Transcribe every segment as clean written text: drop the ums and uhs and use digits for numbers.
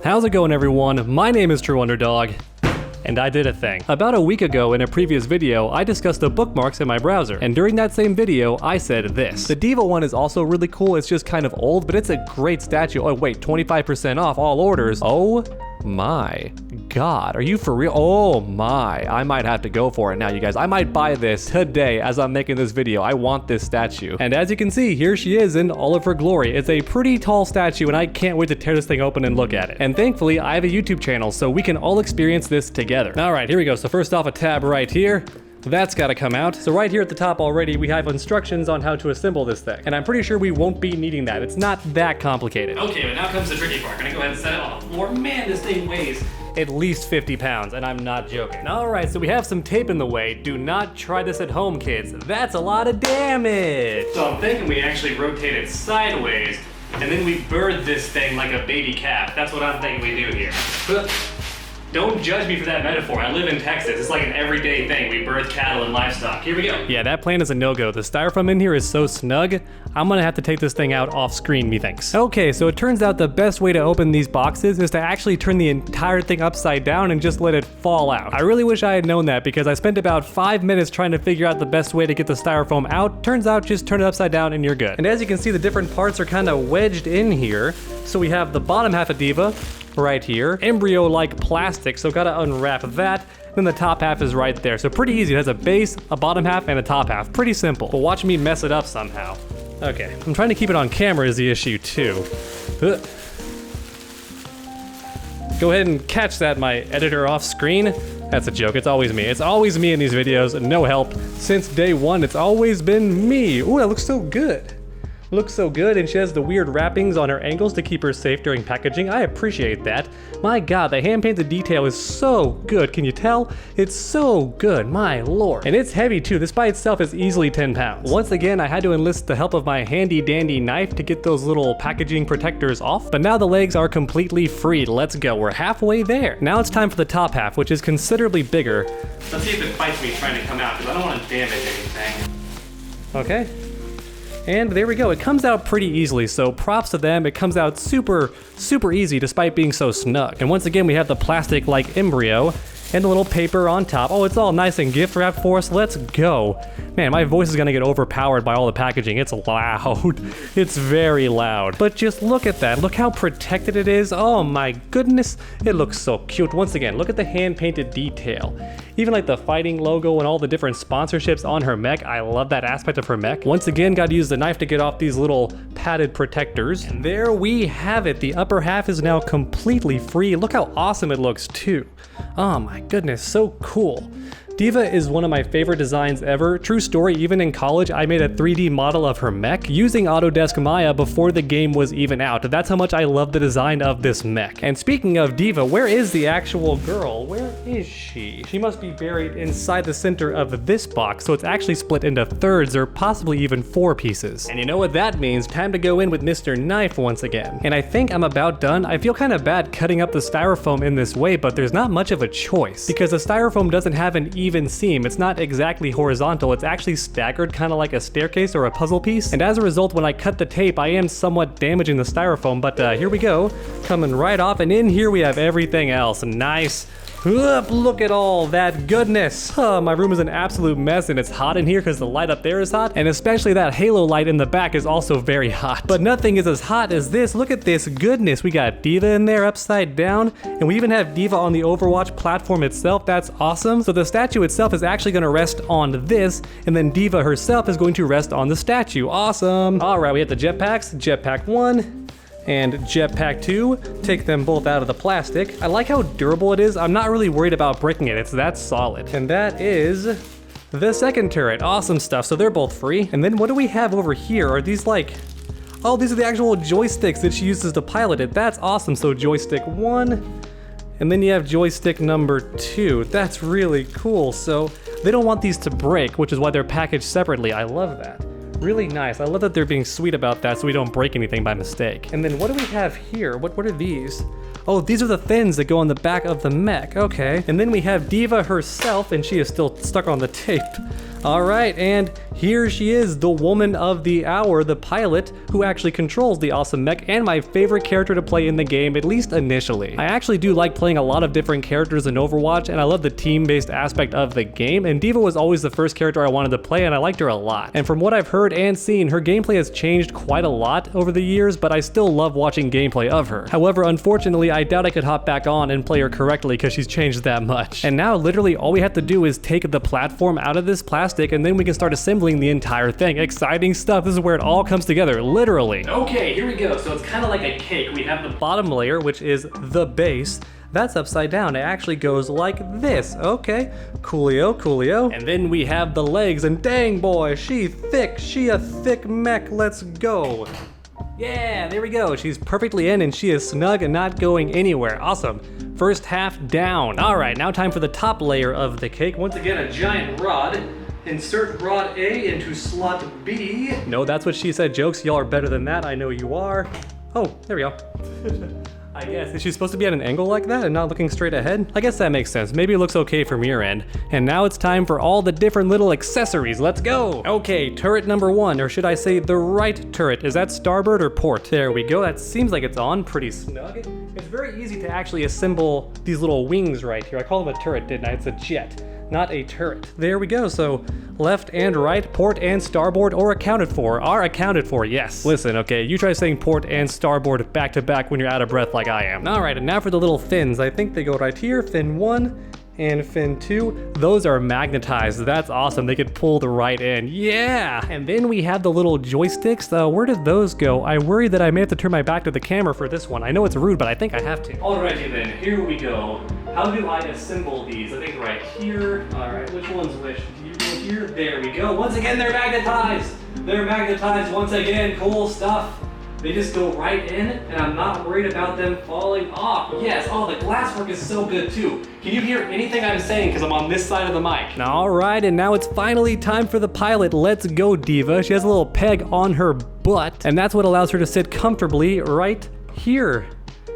How's it going, everyone? My name is True Underdog, and I did a thing. About a week ago in a previous video, I discussed the bookmarks in my browser, and during that same video, I said this. The Diva one is also really cool, it's just kind of old, but it's a great statue. Oh wait, 25% off all orders. Oh my God, are you for real? Oh my, I might have to go for it now, you guys. I might buy this today as I'm making this video. I want this statue. And as you can see, here she is in all of her glory. It's a pretty tall statue and I can't wait to tear this thing open and look at it. And thankfully, I have a YouTube channel so we can all experience this together. All right, here we go. So first off, a tab right here. That's gotta come out. So right here at the top already, we have instructions on how to assemble this thing. And I'm pretty sure we won't be needing that. It's not that complicated. Okay, but now comes the tricky part. I'm gonna go ahead and set it on the floor. Man, this thing weighs at least 50 pounds, and I'm not joking. All right, so we have some tape in the way. Do not try this at home, kids. That's a lot of damage. So I'm thinking we actually rotate it sideways, and then we bird this thing like a baby calf. That's what I'm thinking we do here. Don't judge me for that metaphor. I live in Texas. It's like an everyday thing. We birth cattle and livestock. Here we go. Yeah, that plan is a no-go. The styrofoam in here is so snug, I'm gonna have to take this thing out off screen, methinks. Okay, so it turns out the best way to open these boxes is to actually turn the entire thing upside down and just let it fall out. I really wish I had known that because I spent about 5 minutes trying to figure out the best way to get the styrofoam out. Turns out just turn it upside down and you're good. And as you can see, the different parts are kind of wedged in here. So we have the bottom half of Diva right here, embryo-like plastic, so gotta unwrap that. Then the top half is right there. So pretty easy. It has a base, a bottom half, and a top half. Pretty simple. But watch me mess it up somehow. Okay, I'm trying to keep it on camera is the issue too. Go ahead and catch that, my editor off screen. That's a joke, it's always me. It's always me in these videos, no help. Since day one, it's always been me. Ooh, that looks so good. Looks so good, and she has the weird wrappings on her ankles to keep her safe during packaging. I appreciate that. My God, the hand-painted detail is so good. Can you tell? It's so good, my lord. And it's heavy too. This by itself is easily 10 pounds. Once again, I had to enlist the help of my handy-dandy knife to get those little packaging protectors off, but now the legs are completely free. Let's go, we're halfway there. Now it's time for the top half, which is considerably bigger. Let's see if it fights me trying to come out, because I don't want to damage anything. Okay. And there we go, it comes out pretty easily, so props to them. It comes out super easy despite being so snug. And once again, we have the plastic-like embryo and a little paper on top. Oh, it's all nice and gift wrapped for us. Let's go. Man, my voice is gonna get overpowered by all the packaging. It's loud. It's very loud. But just look at that. Look how protected it is. Oh my goodness. It looks so cute. Once again, look at the hand-painted detail. Even like the fighting logo and all the different sponsorships on her mech. I love that aspect of her mech. Once again, gotta use the knife to get off these little padded protectors. And there we have it. The upper half is now completely free. Look how awesome it looks too. Oh my goodness, so cool. Diva is one of my favorite designs ever. True story, even in college, I made a 3D model of her mech using Autodesk Maya before the game was even out. That's how much I love the design of this mech. And speaking of Diva, where is the actual girl? Where is she? She must be buried inside the center of this box, so it's actually split into thirds or possibly even 4 pieces. And you know what that means? Time to go in with Mr. Knife once again. And I think I'm about done. I feel kind of bad cutting up the styrofoam in this way, but there's not much of a choice because the styrofoam doesn't have an even seam. It's not exactly horizontal, it's actually staggered, kind of like a staircase or a puzzle piece. And as a result, when I cut the tape, I am somewhat damaging the styrofoam, but here we go, coming right off, and in here we have everything else. Nice. Look at all that goodness. My room is an absolute mess and it's hot in here because the light up there is hot, and especially that halo light in the back is also very hot. But nothing is as hot as this. Look at this goodness. We got Diva in there upside down, and we even have Diva on the Overwatch platform itself. That's awesome. So the statue itself is actually going to rest on this, and then Diva herself is going to rest on the statue. Awesome. All right, we have the jetpacks. Jetpack 1. And Jetpack 2, take them both out of the plastic. I like how durable it is. I'm not really worried about breaking it. It's that solid. And that is the second turret. Awesome stuff. So they're both free. And then what do we have over here? Are these like... Oh, these are the actual joysticks that she uses to pilot it. That's awesome. So joystick 1, and then you have joystick number 2. That's really cool. So they don't want these to break, which is why they're packaged separately. I love that. Really nice. I love that they're being sweet about that so we don't break anything by mistake. And then what do we have here? What are these? Oh, these are the fins that go on the back of the mech. Okay. And then we have Diva herself, and she is still stuck on the tape. All right, and here she is, the woman of the hour, the pilot, who actually controls the awesome mech and my favorite character to play in the game, at least initially. I actually do like playing a lot of different characters in Overwatch, and I love the team-based aspect of the game, and D.Va was always the first character I wanted to play, and I liked her a lot. And from what I've heard and seen, her gameplay has changed quite a lot over the years, but I still love watching gameplay of her. However, unfortunately, I doubt I could hop back on and play her correctly because she's changed that much. And now, literally, all we have to do is take the platform out of this plastic, and then we can start assembling the entire thing. Exciting stuff. This is where it all comes together, literally. Okay, here we go. So it's kind of like a cake. We have the bottom layer, which is the base. That's upside down. It actually goes like this. Okay, coolio, coolio. And then we have the legs, and dang boy, she a thick mech. Let's go. Yeah, there we go. She's perfectly in and she is snug and not going anywhere. Awesome. First half down. All right, now time for the top layer of the cake. Once again, a giant rod. Insert rod A into slot B. No, that's what she said, jokes. Y'all are better than that. I know you are. Oh, there we go. I guess. Is she supposed to be at an angle like that and not looking straight ahead? I guess that makes sense. Maybe it looks okay from your end. And now it's time for all the different little accessories. Let's go. Okay, turret number 1, or should I say the right turret. Is that starboard or port? There we go. That seems like it's on pretty snug. It's very easy to actually assemble these little wings right here. I call them a turret, didn't I? It's a jet, not a turret. There we go. So left and right, port and starboard are accounted for, yes. Listen, okay, you try saying port and starboard back to back when you're out of breath like I am. All right, and now for the little fins. I think they go right here, fin 1 and fin 2. Those are magnetized. That's awesome. They could pull the right in. Yeah! And then we have the little joysticks. Where did those go? I worry that I may have to turn my back to the camera for this one. I know it's rude, but I think I have to. Alrighty then, here we go. How do I assemble these? I think right here. All right, which one's which? Do you go here? There we go. Once again, they're magnetized. They're magnetized once again. Cool stuff. They just go right in, and I'm not worried about them falling off. Yes, oh, the glasswork is so good too. Can you hear anything I'm saying? Because I'm on this side of the mic. All right, and now it's finally time for the pilot. Let's go, D.Va. She has a little peg on her butt, and that's what allows her to sit comfortably right here.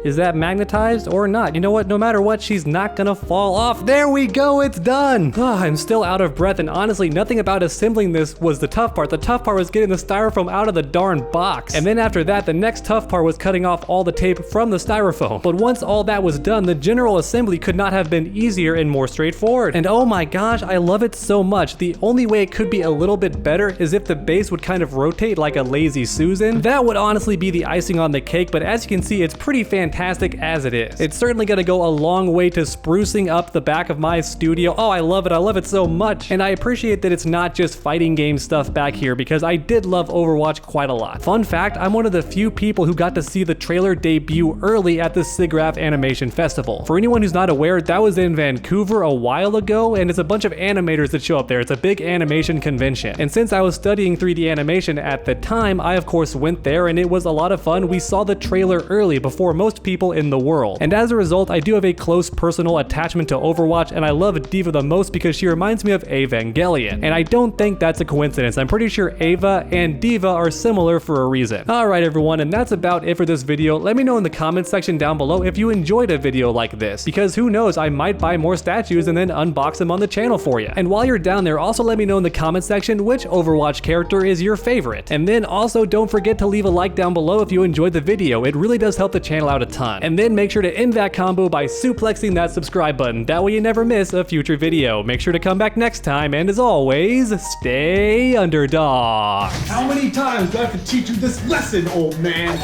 Is that magnetized or not? You know what? No matter what, she's not gonna fall off. There we go, it's done. I'm still out of breath, and honestly, nothing about assembling this was the tough part. The tough part was getting the styrofoam out of the darn box. And then after that, the next tough part was cutting off all the tape from the styrofoam. But once all that was done, the general assembly could not have been easier and more straightforward. And oh my gosh, I love it so much. The only way it could be a little bit better is if the base would kind of rotate like a lazy Susan. That would honestly be the icing on the cake, but as you can see, it's pretty fantastic as it is. It's certainly gonna go a long way to sprucing up the back of my studio. Oh, I love it so much. And I appreciate that it's not just fighting game stuff back here, because I did love Overwatch quite a lot. Fun fact, I'm one of the few people who got to see the trailer debut early at the SIGGRAPH Animation Festival. For anyone who's not aware, that was in Vancouver a while ago, and it's a bunch of animators that show up there. It's a big animation convention. And since I was studying 3D animation at the time, I of course went there, and it was a lot of fun. We saw the trailer early before most people in the world. And as a result, I do have a close personal attachment to Overwatch, and I love D.Va the most because she reminds me of Evangelion. And I don't think that's a coincidence. I'm pretty sure Ava and D.Va are similar for a reason. Alright everyone, and that's about it for this video. Let me know in the comments section down below if you enjoyed a video like this, because who knows, I might buy more statues and then unbox them on the channel for you. And while you're down there, also let me know in the comment section which Overwatch character is your favorite. And then also don't forget to leave a like down below if you enjoyed the video. It really does help the channel out a ton. And then make sure to end that combo by suplexing that subscribe button. That way you never miss a future video. Make sure to come back next time, and as always, stay underdog. How many times do I have to teach you this lesson, old man?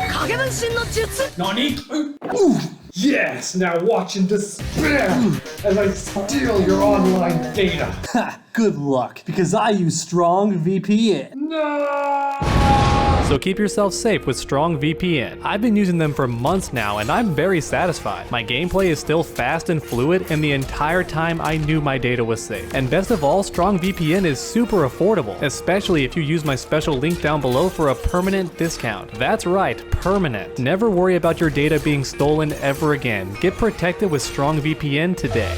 Nani? Ooh, yes, now watch in despair as I steal your online data. Ha, good luck, because I use strong VPN. No! So keep yourself safe with Strong VPN. I've been using them for months now, and I'm very satisfied. My gameplay is still fast and fluid, and the entire time I knew my data was safe. And best of all, Strong VPN is super affordable, especially if you use my special link down below for a permanent discount. That's right, permanent. Never worry about your data being stolen ever again. Get protected with Strong VPN today.